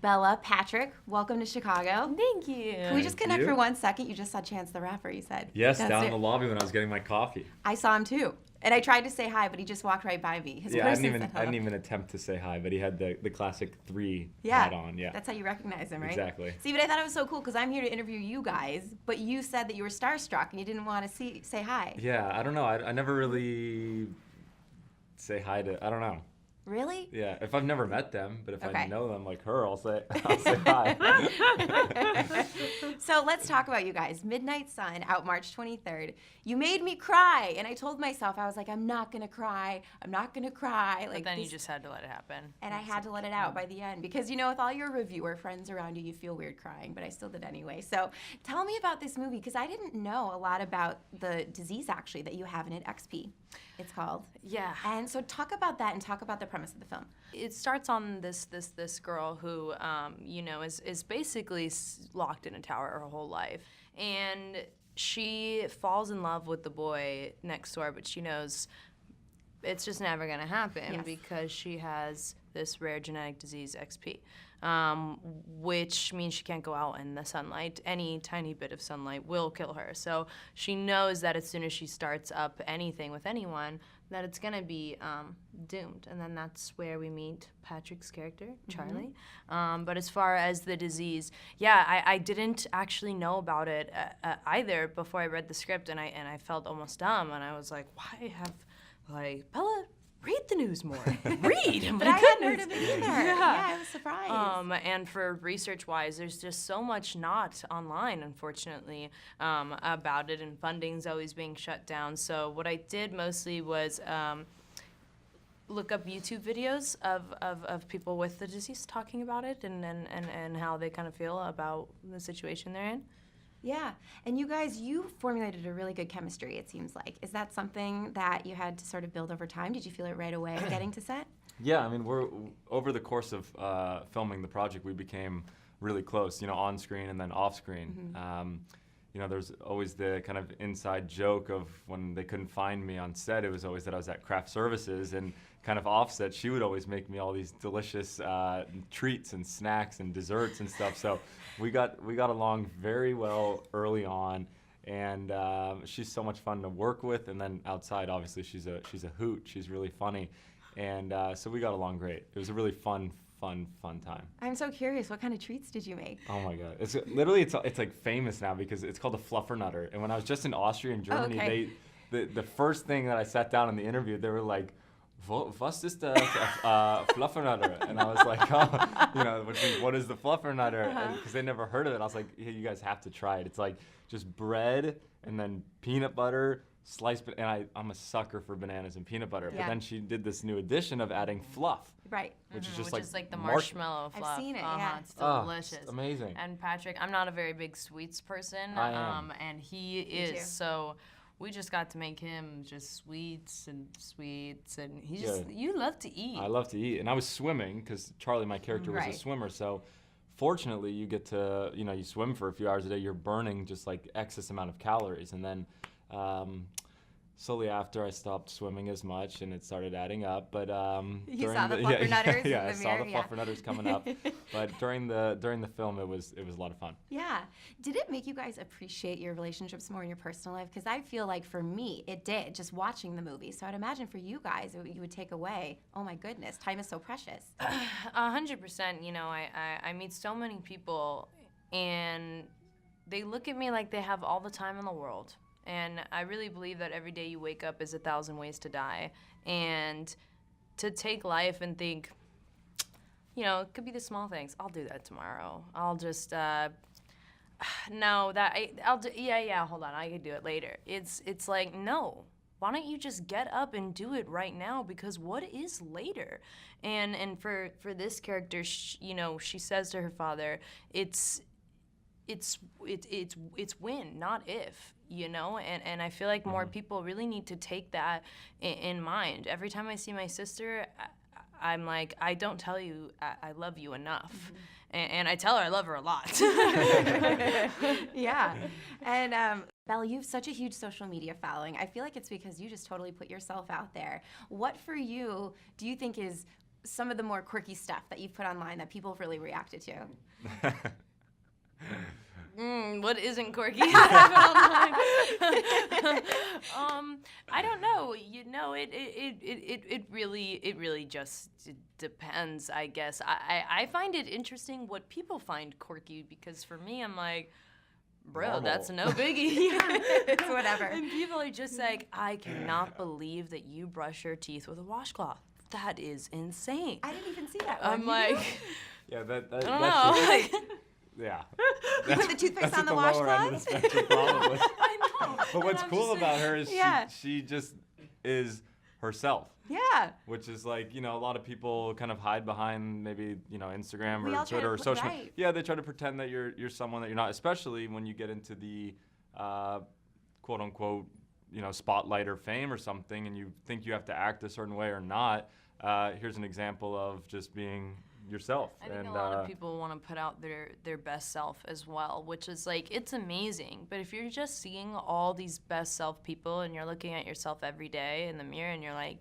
Bella, Patrick, welcome to Chicago. Thank you. Can we just connect for 1 second? You just saw Chance the Rapper, you said. Yes, down in the lobby when I was getting my coffee. I saw him too. And I tried to say hi, but he just walked right by me. I didn't even attempt to say hi, but he had the classic 3 hat on. Yeah, that's how you recognize him, right? Exactly. See, but I thought it was so cool because I'm here to interview you guys, but you said that you were starstruck and you didn't want to say hi. Yeah, I don't know. I never really say hi to, I don't know. Really? Yeah, if I've never met them, but if I know them like her, I'll say hi. So let's talk about you guys. Midnight Sun, out March 23rd. You made me cry, and I told myself, I was like, I'm not gonna cry. I'm not gonna cry. But then you just had to let it happen. And I had to let it out by the end because, you know, with all your reviewer friends around you, you feel weird crying, but I still did anyway. So tell me about this movie because I didn't know a lot about the disease actually that you have in it, XP. It's called. Yeah. And so talk about that and talk about the premise of the film. It starts on this girl who, you know, is basically locked in a tower her whole life. And she falls in love with the boy next door, but she knows it's just never going to happen because she has this rare genetic disease, XP, which means she can't go out in the sunlight. Any tiny bit of sunlight will kill her. So she knows that as soon as she starts up anything with anyone, that it's going to be doomed. And then that's where we meet Patrick's character, Charlie. But as far as the disease, I didn't actually know about it either before I read the script, and I felt almost dumb. And I was like, why have, like, Bella, read the news more. Read. But I hadn't heard of it either. Yeah, I was surprised. And for research-wise, there's just so much not online, unfortunately, about it, and funding's always being shut down. So what I did mostly was look up YouTube videos of people with the disease talking about it and how they kind of feel about the situation they're in. Yeah, and you guys, you formulated a really good chemistry, it seems like. Is that something that you had to sort of build over time? Did you feel it right away getting to set? Yeah, I mean, over the course of filming the project, we became really close, you know, on screen and then off screen. You know, there's always the kind of inside joke of when they couldn't find me on set, it was always that I was at craft services, and kind of offset, she would always make me all these delicious treats and snacks and desserts and stuff. So we got along very well early on, and she's so much fun to work with. And then outside, obviously, she's a hoot. She's really funny, and so we got along great. It was a really fun time. I'm so curious, what kind of treats did you make? Oh my God, it's literally it's like famous now because it's called a Fluffernutter. And when I was just in Austria and Germany, the first thing that I sat down in the interview, they were like, "Was ist der Fluffernutter?" And I was like, "Oh, you know, which means what is the Fluffernutter?" Because they never heard of it. I was like, "Hey, you guys have to try it. It's like just bread and then peanut butter." And I'm a sucker for bananas and peanut butter. Yeah. But then she did this new addition of adding fluff. Right. Which is just like the marshmallow fluff. I've seen it, yeah. It's delicious. It's amazing. And Patrick, I'm not a very big sweets person. I am. And he is. So we just got to make him just sweets, and he just, you love to eat. I love to eat. And I was swimming because Charlie, my character, was a swimmer. So fortunately, you get to, you know, you swim for a few hours a day, you're burning just like excess amount of calories. And then slowly after, I stopped swimming as much, and it started adding up. But you saw the fluffernutters. I saw the fluffernutters coming up. But during the film, it was a lot of fun. Yeah. Did it make you guys appreciate your relationships more in your personal life? Because I feel like for me, it did. Just watching the movie. So I'd imagine for you guys, you would take away. Oh my goodness, time is so precious. 100%. You know, I meet so many people, and they look at me like they have all the time in the world. And I really believe that every day you wake up is 1,000 ways to die. And to take life and think, you know, it could be the small things. I'll do that tomorrow. I'll just, hold on, I could do it later. It's like, no. Why don't you just get up and do it right now? Because what is later? And for this character, you know, she says to her father, it's when, not if, you know? And I feel like more people really need to take that in mind. Every time I see my sister, I'm like, I don't tell you I love you enough. And I tell her I love her a lot. Yeah. And Bella, you have such a huge social media following. I feel like it's because you just totally put yourself out there. What for you do you think is some of the more quirky stuff that you've put online that people have really reacted to? What isn't quirky? I don't know. It really just depends, I guess. I find it interesting what people find quirky, because for me, I'm like, bro, Normal. that's no biggie. It's whatever. And people are just like, I cannot believe that you brush your teeth with a washcloth. That is insane. I didn't even see that one. I'm You like, Yeah, I don't that's know. Like, yeah. You put the toothpaste That's on at the lower end of the washcloth? spectrum, probably. I know. But And what's I'm cool just about like, her is Yeah. she just is herself, Yeah. which is like, you know, a lot of people kind of hide behind maybe, you know, Instagram We or all try Twitter to or put- social. right. Yeah, they try to pretend that you're someone that you're not, especially when you get into the quote unquote, you know, spotlight or fame or something, and you think you have to act a certain way or not. Here's an example of just being yourself. I think and a lot of people want to put out their best self as well, which is like, it's amazing. But if you're just seeing all these best self people and you're looking at yourself every day in the mirror and you're like,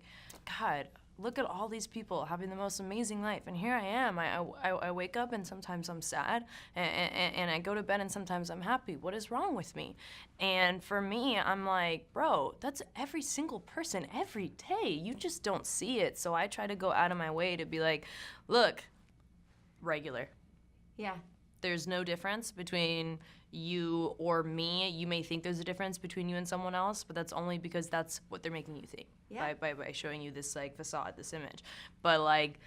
God, look at all these people having the most amazing life, and here I am. I wake up and sometimes I'm sad, and I go to bed and sometimes I'm happy. What is wrong with me? And for me, I'm like, bro, that's every single person every day. You just don't see it. So I try to go out of my way to be like, look, regular. Yeah. There's no difference between you or me. You may think there's a difference between you and someone else, but that's only because that's what they're making you think Yeah. by showing you this like facade, this image. But like,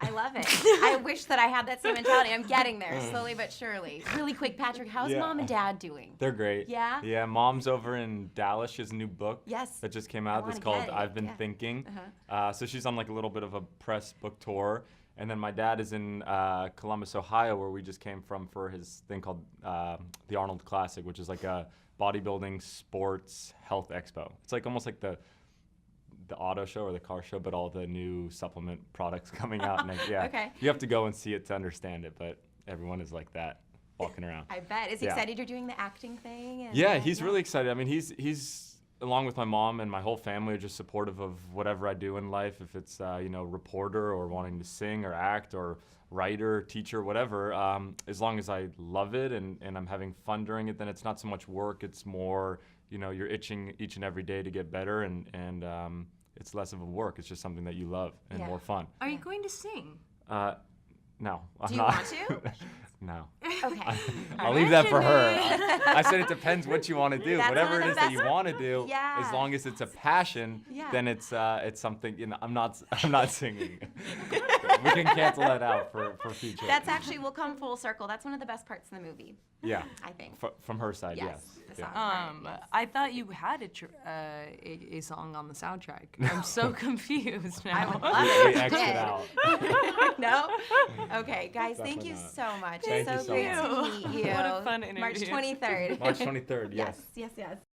I love it. I wish that I had that same mentality. I'm getting there, slowly but surely. Really quick, Patrick, how's Yeah. Mom and Dad doing? they're great. Yeah? Yeah, Mom's over in Dallas. She has a new book Yes. that just came out. wanna It's called get it, I've Been yeah. Thinking. Uh-huh. So she's on like a little bit of a press book tour. And then my dad is in Columbus, Ohio, where we just came from for his thing called the Arnold Classic, which is like a bodybuilding sports health expo. It's like almost like the auto show or the car show, but all the new supplement products coming out. And yeah, Okay. you have to go and see it to understand it, but everyone is like that walking around. I bet. Is he Yeah. excited you're doing the acting thing? And, Yeah, he's really excited. I mean, he's along with my mom and my whole family are just supportive of whatever I do in life. If it's you know, reporter or wanting to sing or act or writer, teacher, whatever. As long as I love it and I'm having fun during it, then it's not so much work. It's more, you know, you're itching each and every day to get better, and it's less of a work. It's just something that you love and Yeah. more fun. are you going to sing? No, I'm Do you not. want to? No. Okay. I'll leave that for her. Imagine I said it depends what you want to do. That's Whatever one of it the is that you best- want to do, Yeah. as long as it's a passion, Yeah. then it's something. You know, I'm not singing. We can cancel that out for future. That's actually, we'll come full circle. That's one of the best parts in the movie, yeah. I think. From her side, Yes, yes. the Yeah. song. Right, yes. I thought you had a song on the soundtrack. I'm so confused I now. would love We it. X'd it Did. out. No? Okay, guys, thank Definitely you not. so much. Thank it's you so so great much. to meet you. What a fun March interview. 23rd. March 23rd, yes. Yes, yes, yes.